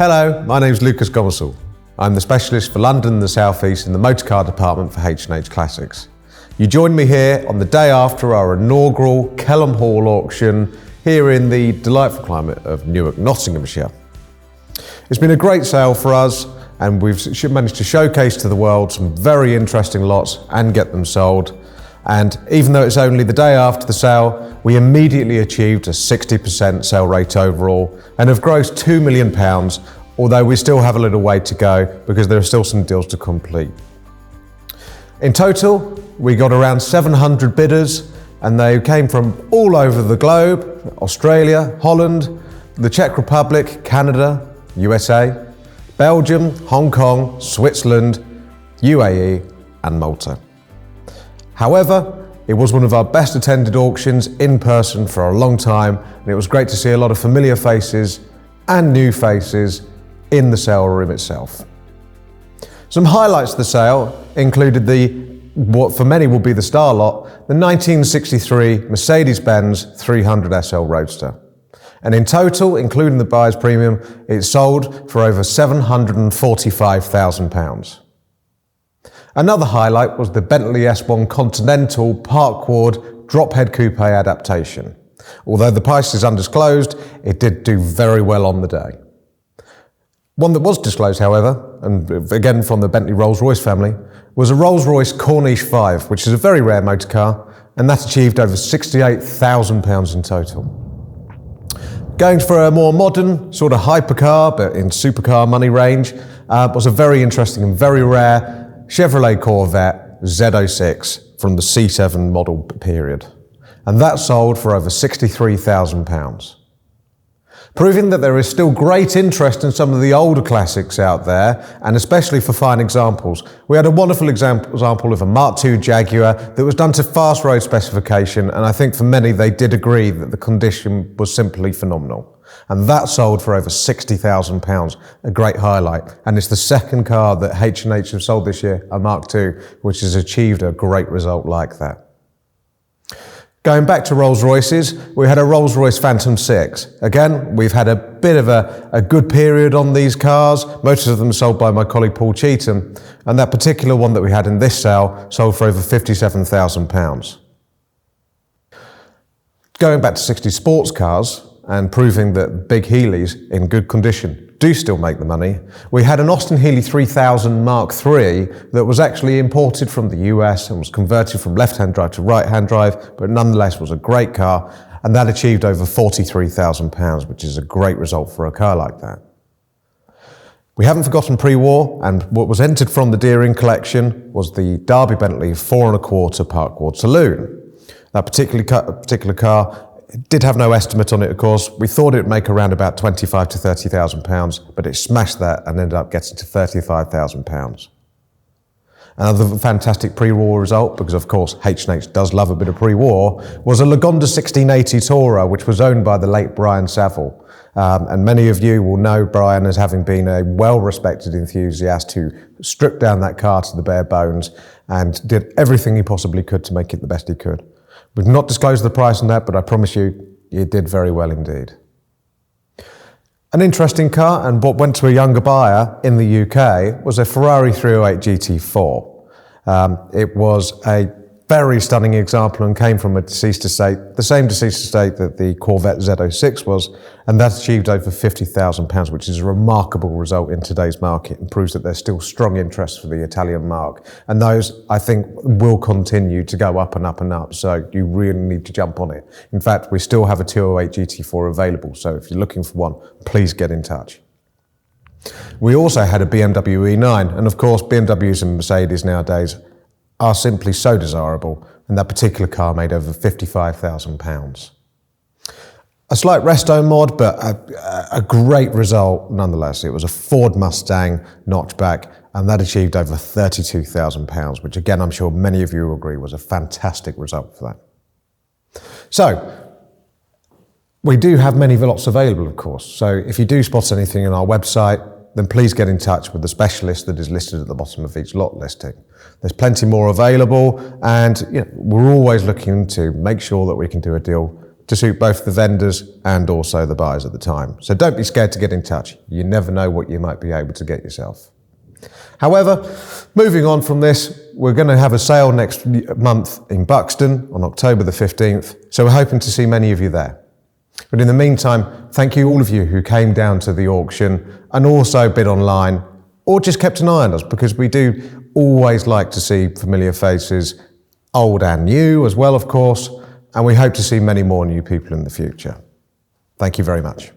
Hello, my name's Lucas Gomersall. I'm the specialist for London and the South East in the motorcar department for H&H Classics. You joined me here on the day after our inaugural Kelham Hall auction here in the delightful climate of Newark Nottinghamshire. It's been a great sale for us and we've managed to showcase to the world some very interesting lots and get them sold. And even though it's only the day after the sale, we immediately achieved a 60% sale rate overall and have grossed £2 million, although we still have a little way to go because there are still some deals to complete. In total, we got around 700 bidders and they came from all over the globe: Australia, Holland, the Czech Republic, Canada, USA, Belgium, Hong Kong, Switzerland, UAE and Malta. However, it was one of our best attended auctions in person for a long time, and it was great to see a lot of familiar faces and new faces in the sale room itself. Some highlights of the sale included what for many will be the star lot, the 1963 Mercedes-Benz 300 SL Roadster. And in total, including the buyer's premium, it sold for over £745,000. Another highlight was the Bentley S1 Continental Parkward drop-head coupe adaptation. Although the price is undisclosed, it did do very well on the day. One that was disclosed, however, and again from the Bentley Rolls-Royce family, was a Rolls-Royce Corniche 5, which is a very rare motor car, and that achieved over £68,000 in total. Going for a more modern, sort of hypercar, but in supercar money range, was a very interesting and very rare Chevrolet Corvette Z06 from the C7 model period. And that sold for over £63,000. Proving that there is still great interest in some of the older classics out there, and especially for fine examples. We had a wonderful example of a Mark II Jaguar that was done to fast road specification, and I think for many they did agree that the condition was simply phenomenal. And that sold for over £60,000, a great highlight. And it's the second car that H&H have sold this year, a Mark II, which has achieved a great result like that. Going back to Rolls-Royces, we had a Rolls-Royce Phantom 6. Again, we've had a bit of a good period on these cars, most of them sold by my colleague Paul Cheetham, and that particular one that we had in this sale sold for over £57,000. Going back to 60 sports cars, and proving that big Healey's in good condition do still make the money, we had an Austin Healey 3000 Mark III that was actually imported from the US and was converted from left-hand drive to right-hand drive, but nonetheless was a great car, and that achieved over £43,000, which is a great result for a car like that. We haven't forgotten pre-war, and what was entered from the Deering collection was the Derby Bentley 4¼ Parkward Saloon. That particular car, it did have no estimate on it, of course. We thought it would make around about £25,000 to £30,000, but it smashed that and ended up getting to £35,000. Another fantastic pre-war result, because of course H&H does love a bit of pre-war, was a Lagonda 1680 Tourer, which was owned by the late Brian Saville. And many of you will know Brian as having been a well-respected enthusiast who stripped down that car to the bare bones and did everything he possibly could to make it the best he could. We've not disclosed the price on that, but I promise you, it did very well indeed. An interesting car, and what went to a younger buyer in the UK, was a Ferrari 308 GT4. It was a very stunning example and came from a deceased estate, the same deceased estate that the Corvette Z06 was, and that achieved over £50,000, which is a remarkable result in today's market and proves that there's still strong interest for the Italian marque. And those, I think, will continue to go up and up and up, so you really need to jump on it. In fact, we still have a 208 GT4 available, so if you're looking for one, please get in touch. We also had a BMW E9, and of course BMWs and Mercedes nowadays are simply so desirable, and that particular car made over £55,000. A slight resto mod, but a great result nonetheless. It was a Ford Mustang notchback, and that achieved over £32,000, which again, I'm sure many of you will agree was a fantastic result for that. So, we do have many lots available, of course. So if you do spot anything on our website, then please get in touch with the specialist that is listed at the bottom of each lot listing. There's plenty more available, and we're always looking to make sure that we can do a deal to suit both the vendors and also the buyers at the time. So don't be scared to get in touch. You never know what you might be able to get yourself. However, moving on from this, we're going to have a sale next month in Buxton on October the 15th, so we're hoping to see many of you there. But in the meantime, thank you all of you who came down to the auction and also bid online or just kept an eye on us, because we do always like to see familiar faces, old and new as well, of course, and we hope to see many more new people in the future. Thank you very much.